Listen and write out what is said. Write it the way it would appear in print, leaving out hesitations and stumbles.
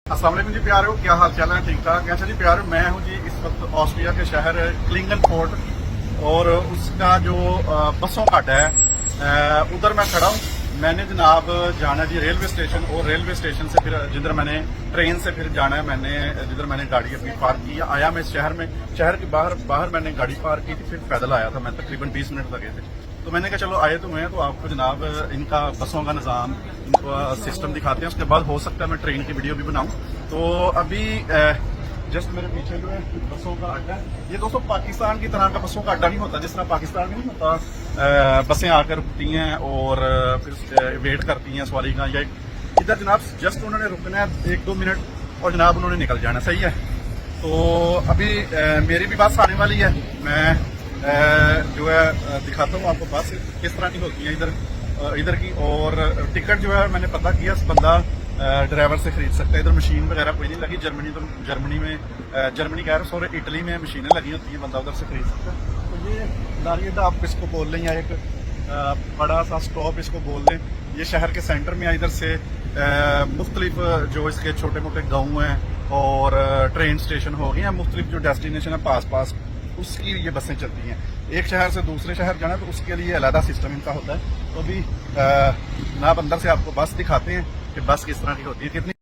अस्सलाम वालेकुम जी प्यारो, क्या हाल चाल है? ठीक ठाक। अच्छा जी प्यारो, मैं हूँ जी इस वक्त ऑस्ट्रिया के शहर क्लिंगनफोर्ट और उसका जो बसों का अड्डा है उधर मैं खड़ा हूँ। मैंने जनाब जाना जी रेलवे स्टेशन, और रेलवे स्टेशन से फिर जिधर मैंने ट्रेन से फिर जाना है, मैंने जिधर मैंने गाड़ी अपनी पार्क की आया मैं इस शहर में, शहर के बाहर मैंने गाड़ी पार्क की थी, फिर पैदल आया था मैं, तकरीबन 20 मिनट लगे थे। तो मैंने कहा चलो आए तो मैं तो आपको जनाब इनका बसों का निज़ाम, इनका सिस्टम दिखाते हैं, उसके बाद हो सकता है मैं ट्रेन की वीडियो भी बनाऊं। तो अभी जस्ट मेरे पीछे जो है बसों का अड्डा है। ये दोस्तों पाकिस्तान की तरह का बसों का अड्डा नहीं होता, जिस तरह पाकिस्तान में नहीं होता बसें आकर रुकती हैं और फिर वेट करती हैं सवारी का, या इधर जनाब जस्ट उन्होंने रुकना है 1-2 मिनट और जनाब उन्होंने निकल जाना। सही है। तो अभी मेरी भी बस आने वाली है, मैं जो है दिखाता हूँ आपको बस किस तरह की होती है इधर की। और टिकट जो है मैंने पता किया, बंदा ड्राइवर से खरीद सकता है। इधर मशीन वगैरह कोई नहीं लगी। जर्मनी कह रहे सॉरी इटली में मशीनें लगी होती हैं, बंदा उधर से खरीद सकता है। तो ये लारी अड्डा आप इसको बोल लें, या एक बड़ा सा स्टॉप इसको बोल लें। ये शहर के सेंटर में इधर से मुख्तलिफ जो इसके छोटे मोटे गाँव हैं और ट्रेन स्टेशन हो गए हैं, मुख्तलिफ जो डेस्टिनेशन है पास उसकी ये बसें चलती हैं। एक शहर से दूसरे शहर जाना तो उसके लिए अलग सिस्टम इनका होता है। तो अभी जनाब अंदर से आपको बस दिखाते हैं कि बस किस तरह की होती है, कितनी